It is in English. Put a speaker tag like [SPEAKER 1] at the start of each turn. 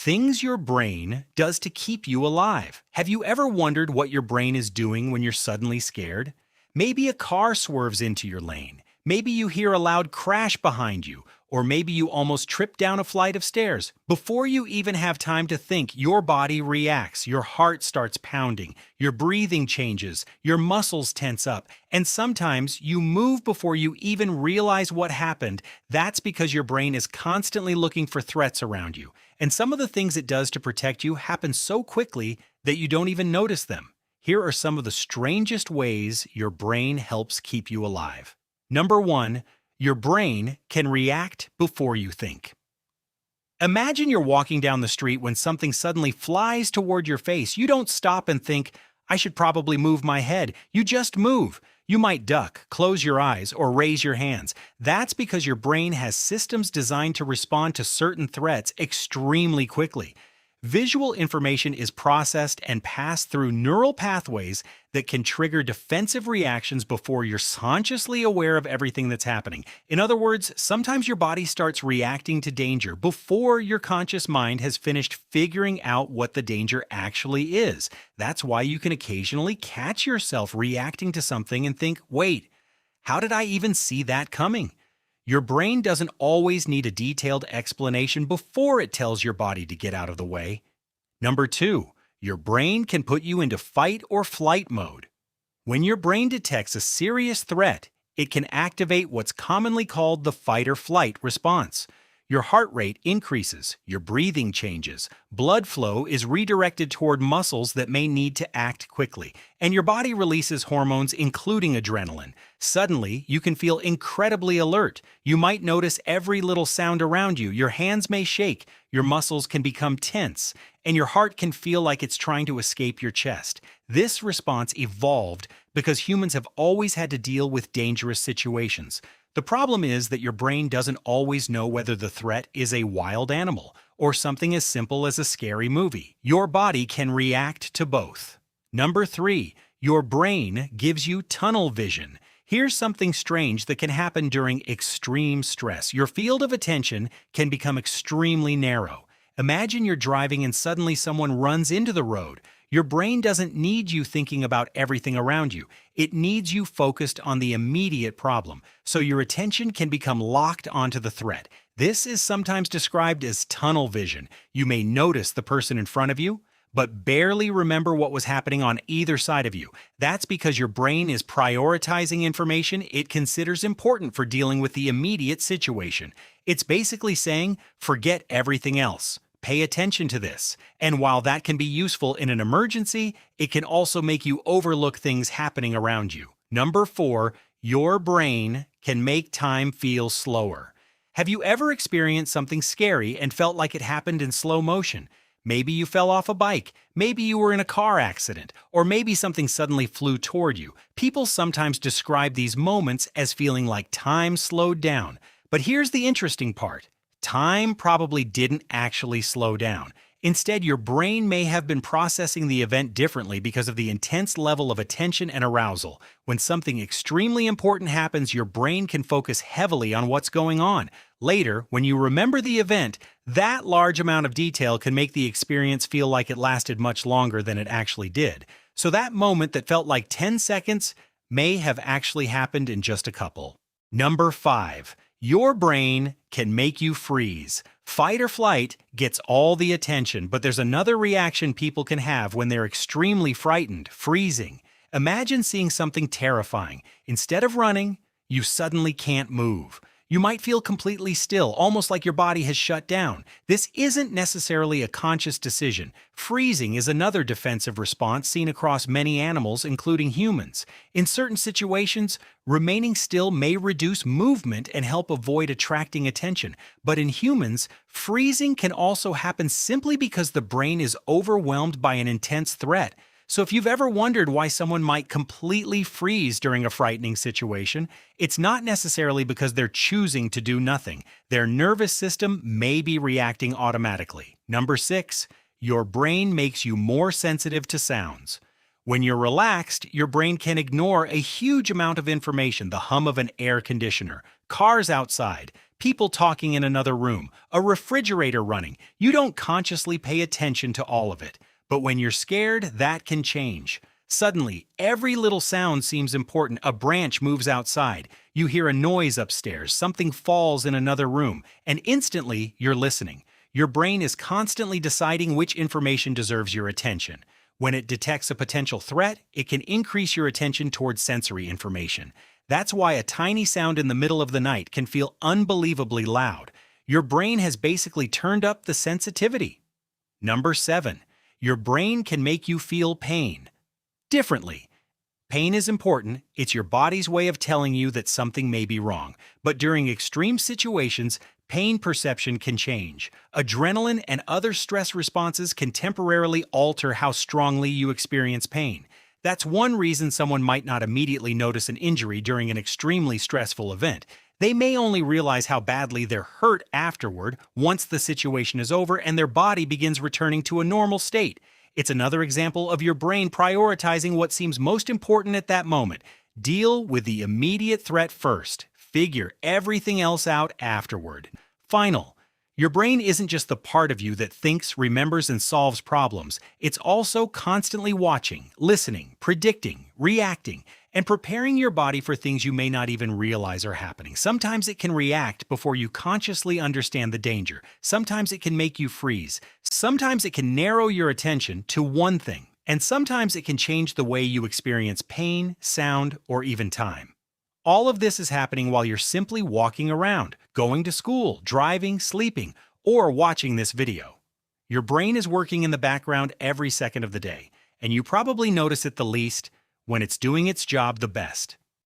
[SPEAKER 1] Things your brain does to keep you alive. Have you ever wondered what your brain is doing when you're suddenly scared? Maybe a car swerves into your lane. Maybe you hear a loud crash behind you. Or maybe you almost trip down a flight of stairs. Before you even have time to think, your body reacts. Your heart starts pounding. Your breathing changes. Your muscles tense up. And sometimes you move before you even realize what happened. That's because your brain is constantly looking for threats around you. And some of the things it does to protect you happen so quickly that you don't even notice them. Here are some of the strangest ways your brain helps keep you alive. Number 1, your brain can react before you think. Imagine you're walking down the street when something suddenly flies toward your face. You don't stop and think, I should probably move my head. You just move. You might duck, close your eyes, or raise your hands. That's because your brain has systems designed to respond to certain threats extremely quickly. Visual information is processed and passed through neural pathways that can trigger defensive reactions before you're consciously aware of everything that's happening. In other words, sometimes your body starts reacting to danger before your conscious mind has finished figuring out what the danger actually is. That's why you can occasionally catch yourself reacting to something and think, wait, how did I even see that coming? Your brain doesn't always need a detailed explanation before it tells your body to get out of the way. Number 2, your brain can put you into fight or flight mode. When your brain detects a serious threat, it can activate what's commonly called the fight or flight response. Your heart rate increases, your breathing changes, blood flow is redirected toward muscles that may need to act quickly, and your body releases hormones including adrenaline. Suddenly, you can feel incredibly alert. You might notice every little sound around you, your hands may shake, your muscles can become tense, and your heart can feel like it's trying to escape your chest. This response evolved because humans have always had to deal with dangerous situations. The problem is that your brain doesn't always know whether the threat is a wild animal or something as simple as a scary movie. Your body can react to both. Number 3, your brain gives you tunnel vision. Here's something strange that can happen during extreme stress. Your field of attention can become extremely narrow. Imagine you're driving and suddenly someone runs into the road. Your brain doesn't need you thinking about everything around you. It needs you focused on the immediate problem, so your attention can become locked onto the threat. This is sometimes described as tunnel vision. You may notice the person in front of you, but barely remember what was happening on either side of you. That's because your brain is prioritizing information it considers important for dealing with the immediate situation. It's basically saying, forget everything else. Pay attention to this. And while that can be useful in an emergency, it can also make you overlook things happening around you. Number 4, your brain can make time feel slower. Have you ever experienced something scary and felt like it happened in slow motion? Maybe you fell off a bike, maybe you were in a car accident, or maybe something suddenly flew toward you. People sometimes describe these moments as feeling like time slowed down. But here's the interesting part. Time probably didn't actually slow down. Instead, your brain may have been processing the event differently because of the intense level of attention and arousal. When something extremely important happens, your brain can focus heavily on what's going on. Later, when you remember the event, that large amount of detail can make the experience feel like it lasted much longer than it actually did. So that moment that felt like 10 seconds may have actually happened in just a couple. Number 5. Your brain can make you freeze. Fight or flight gets all the attention, but there's another reaction people can have when they're extremely frightened, freezing. Imagine seeing something terrifying. Instead of running, you suddenly can't move. You might feel completely still, almost like your body has shut down. This isn't necessarily a conscious decision. Freezing is another defensive response seen across many animals, including humans. In certain situations, remaining still may reduce movement and help avoid attracting attention. But in humans, freezing can also happen simply because the brain is overwhelmed by an intense threat. So if you've ever wondered why someone might completely freeze during a frightening situation, it's not necessarily because they're choosing to do nothing. Their nervous system may be reacting automatically. Number 6, your brain makes you more sensitive to sounds. When you're relaxed, your brain can ignore a huge amount of information, the hum of an air conditioner, cars outside, people talking in another room, a refrigerator running. You don't consciously pay attention to all of it. But when you're scared, that can change. Suddenly, every little sound seems important. A branch moves outside. You hear a noise upstairs. Something falls in another room. And instantly, you're listening. Your brain is constantly deciding which information deserves your attention. When it detects a potential threat, it can increase your attention towards sensory information. That's why a tiny sound in the middle of the night can feel unbelievably loud. Your brain has basically turned up the sensitivity. Number 7. Your brain can make you feel pain differently. Pain is important. It's your body's way of telling you that something may be wrong. But during extreme situations, pain perception can change. Adrenaline and other stress responses can temporarily alter how strongly you experience pain. That's one reason someone might not immediately notice an injury during an extremely stressful event. They may only realize how badly they're hurt afterward, once the situation is over and their body begins returning to a normal state. It's another example of your brain prioritizing what seems most important at that moment. Deal with the immediate threat first. Figure everything else out afterward. Final. Your brain isn't just the part of you that thinks, remembers, and solves problems. It's also constantly watching, listening, predicting, reacting, and preparing your body for things you may not even realize are happening. Sometimes it can react before you consciously understand the danger. Sometimes it can make you freeze. Sometimes it can narrow your attention to one thing. And sometimes it can change the way you experience pain, sound, or even time. All of this is happening while you're simply walking around, going to school, driving, sleeping, or watching this video. Your brain is working in the background every second of the day, and you probably notice it the least when it's doing its job the best.